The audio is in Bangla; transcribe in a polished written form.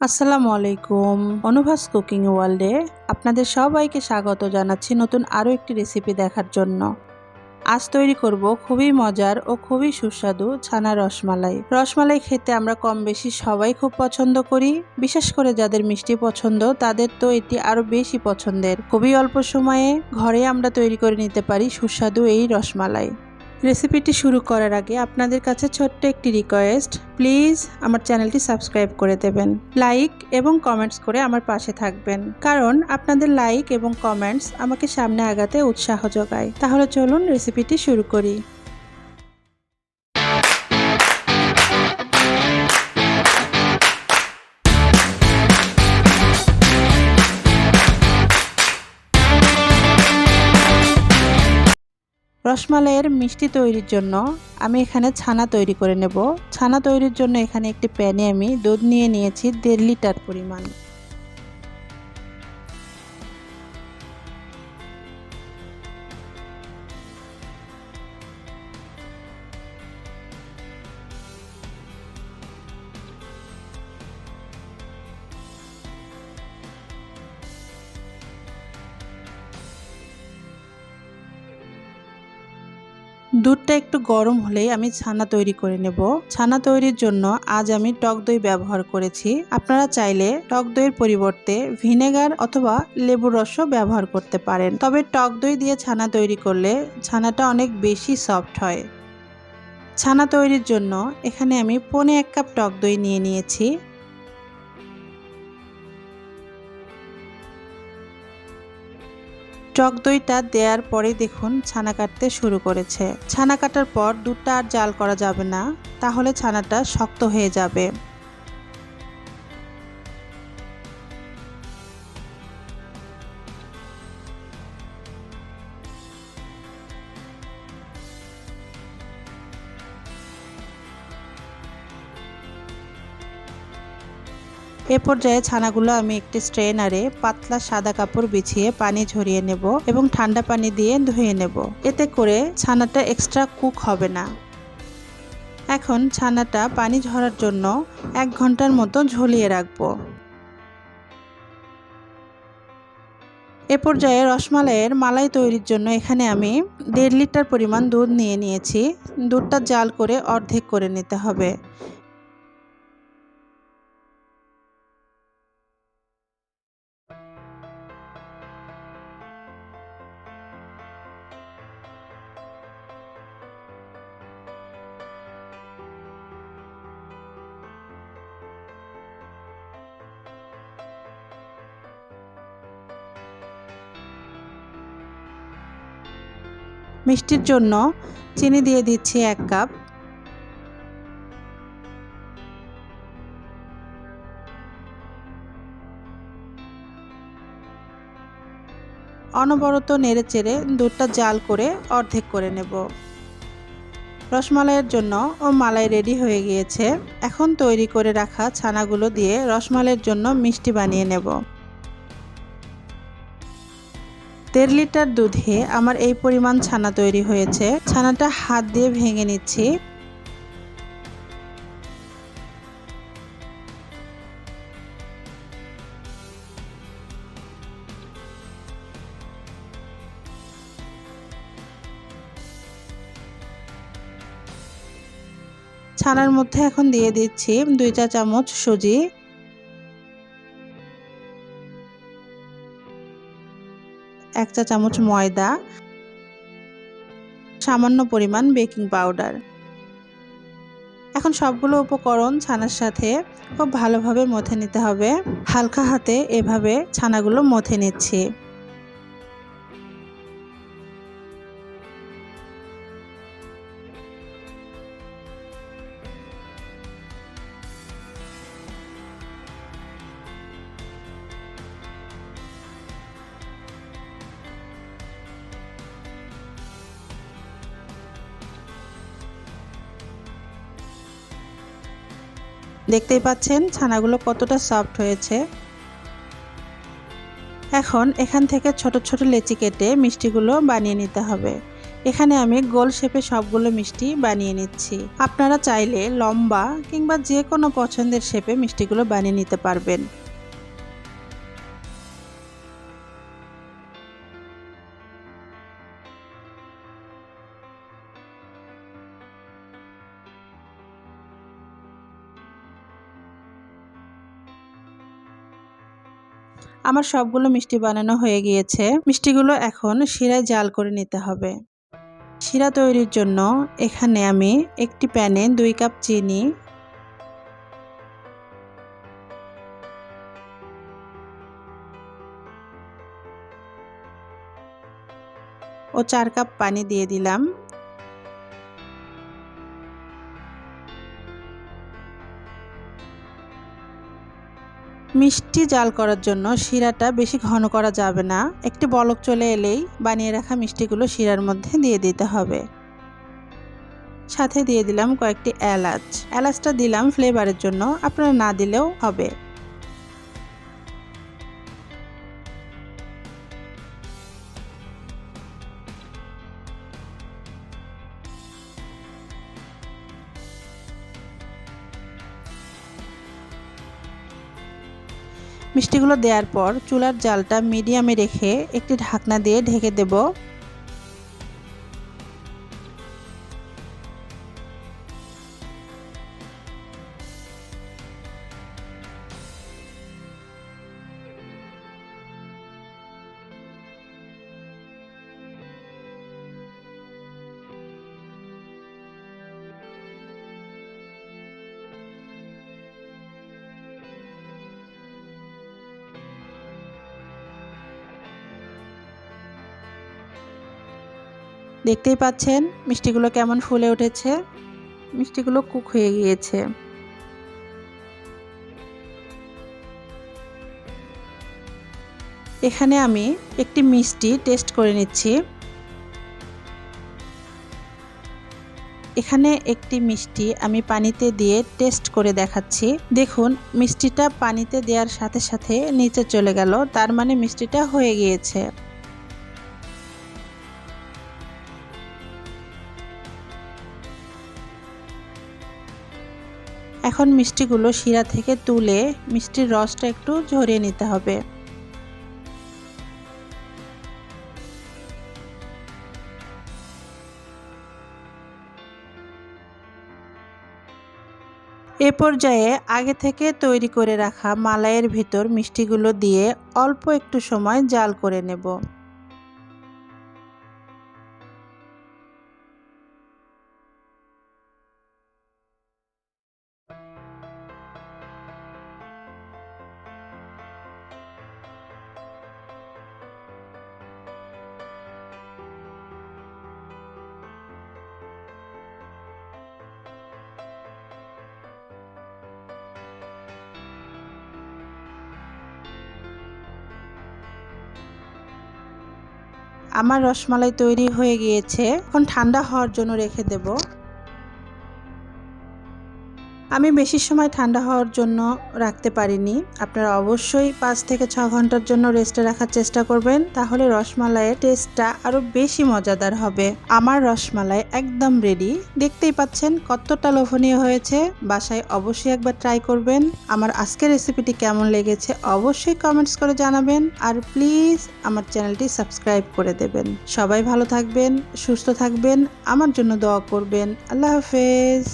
আসসালামু আলাইকুম। অনুভাস কুকিং ওয়ার্ল্ডে আপনাদের সবাইকে স্বাগত জানাচ্ছি নতুন আরও একটি রেসিপি দেখার জন্য। আজ তৈরি করব খুবই মজার ও খুবই সুস্বাদু ছানা রসমালাই। রসমালাই খেতে আমরা কম বেশি সবাই খুব পছন্দ করি। বিশেষ করে যাদের মিষ্টি পছন্দ তাদের তো এটি আরও বেশি পছন্দের। খুবই অল্প সময়ে ঘরে আমরা তৈরি করে নিতে পারি সুস্বাদু এই রসমালাই। রেসিপিটি শুরু করার আগে আপনাদের কাছে ছোট্ট একটি রিকোয়েস্ট, প্লিজ আমার চ্যানেলটি সাবস্ক্রাইব করে দেবেন, লাইক এবং কমেন্টস করে আমার পাশে থাকবেন, কারণ আপনাদের লাইক এবং কমেন্টস আমাকে সামনে আগাতে উৎসাহ যোগায়। তাহলে চলুন রেসিপিটি শুরু করি। রসমালাইয়ের মিষ্টি তৈরির জন্য আমি এখানে ছানা তৈরি করে নেব। ছানা তৈরির জন্য এখানে একটি প্যানে আমি দুধ নিয়ে নিয়েছি 1.5 লিটার পরিমাণ। দুধটা একটু গরম হলেই আমি ছানা তৈরি করে নেব। ছানা তৈরির জন্য আজ আমি টক দই ব্যবহার করেছি। আপনারা চাইলে টক দইয়ের পরিবর্তে ভিনেগার অথবা লেবুর রসও ব্যবহার করতে পারেন, তবে টক দই দিয়ে ছানা তৈরি করলে ছানাটা অনেক বেশি সফট হয়। ছানা তৈরির জন্য এখানে আমি 1.25 কাপ টক দই নিয়ে নিয়েছি। টক দইটা দেওয়ার পরে দেখুন ছানা কাটতে শুরু করেছে। ছানা কাটার পর দুধটা আর জাল করা যাবে না, তাহলে ছানাটা শক্ত হয়ে যাবে। এ পর্যায়ে ছানাগুলো আমি একটি স্ট্রেনারে পাতলা সাদা কাপড় বিছিয়ে পানি ঝরিয়ে নেব এবং ঠান্ডা পানি দিয়ে ধুয়ে নেব। এতে করে ছানাটা এক্সট্রা কুক হবে না। এখন ছানাটা পানি ঝরার জন্য 1 ঘন্টার মতো ঝরিয়ে রাখবো। এ পর্যায়ে রসমালাইয়ের মালাই তৈরির জন্য এখানে আমি 1.5 লিটার পরিমাণ দুধ নিয়ে নিয়েছি। দুধটা জাল করে অর্ধেক করে নিতে হবে। মিষ্টির জন্য চিনি দিয়ে দিচ্ছি 1 কাপ। অনবরত নেড়েচেড়ে দুধটা জাল করে অর্ধেক করে নেব। রসমালাইয়ের জন্য মালাই রেডি হয়ে গিয়েছে। এখন তৈরি করে রাখা ছানাগুলো দিয়ে রসমালাইয়ের জন্য মিষ্টি বানিয়ে নেব। 1.5 লিটার দুধে আমার এই পরিমাণ ছানা তৈরি হয়েছে। ছানাটা হাত দিয়ে ভেঙে নিচ্ছি। ছানার মধ্যে এখন দিয়ে দিচ্ছি 2 চা চামচ সুজি, 1 চা চামচ ময়দা, সামান্য পরিমাণ বেকিং পাউডার। এখন সবগুলো উপকরণ ছানার সাথে খুব ভালোভাবে মথে নিতে হবে। হালকা হাতে এভাবে ছানাগুলো মথে নিচ্ছি। দেখতেই পাচ্ছেন ছানাগুলো কতটা সফট হয়েছে। এখন এখান থেকে ছোট ছোট লেচি কেটে মিষ্টিগুলো বানিয়ে নিতে হবে। এখানে আমি গোল শেপে সবগুলো মিষ্টি বানিয়ে নিচ্ছি। আপনারা চাইলে লম্বা কিংবা যে কোনো পছন্দের শেপে মিষ্টিগুলো বানিয়ে নিতে পারবেন। আমার সবগুলো মিষ্টি বানানো হয়ে গিয়েছে। মিষ্টিগুলো এখন শিরায় জাল করে নিতে হবে। শিরা তৈরির জন্য এখানে আমি একটি প্যানে 2 কাপ চিনি, ও 4 কাপ পানি দিয়ে দিলাম। মিষ্টি জাল করার জন্য শিরাটা বেশি ঘন করা যাবে না। একটি বলক চলে এলেই বানিয়ে রাখা মিষ্টিগুলো শিরার মধ্যে দিয়ে দিতে হবে। সাথে দিয়ে দিলাম কয়েকটি এলাচ। এলাচটা দিলাম ফ্লেভারের জন্য, আপনারা না দিলেও হবে। মিষ্টিগুলো দেওয়ার পর চুলার জালটা মিডিয়ামে রেখে একটি ঢাকনা দিয়ে ঢেকে দেব। দেখতেই পাচ্ছেন মিষ্টিগুলো কেমন ফুলে উঠেছে। মিষ্টিগুলো কুক হয়ে গিয়েছে। এখানে আমি একটি মিষ্টি টেস্ট করে নিচ্ছি। এখানে একটি মিষ্টি আমি পানিতে দিয়ে টেস্ট করে দেখাচ্ছি। দেখুন মিষ্টিটা পানিতে দেওয়ার সাথে সাথে নিচে চলে গেল, তার মানে মিষ্টিটা হয়ে গিয়েছে। এখন মিষ্টিগুলো শিরা থেকে তুলে মিষ্টির রসটা একটু ঝরিয়ে নিতে হবে। এ পর্যায়ে আগে থেকে তৈরি করে রাখা মালাইয়ের ভিতর মিষ্টিগুলো দিয়ে অল্প একটু সময় জাল করে নেব। আমার রসমালাই তৈরি হয়ে গিয়েছে। এখন ঠান্ডা হওয়ার জন্য রেখে দেব। আমি বেশি সময় ঠান্ডা হওয়ার জন্য রাখতে পারিনি। আপনারা অবশ্যই 5 থেকে 6 ঘন্টার জন্য রেস্টে রাখার চেষ্টা করবেন, তাহলে রসমালাইয়ের টেস্টটা আরো বেশি মজাদার হবে। আমার রসমালাই একদম রেডি। দেখতেই পাচ্ছেন কতটা লোভনীয় হয়েছে। বাসায় অবশ্যই একবার ট্রাই করবেন। আমার আজকের রেসিপিটি কেমন লেগেছে অবশ্যই কমেন্টস করে জানাবেন, আর প্লিজ আমার চ্যানেলটি সাবস্ক্রাইব করে দেবেন। সবাই ভালো থাকবেন, সুস্থ থাকবেন, আমার জন্য দোয়া করবেন। আল্লাহ হাফেজ।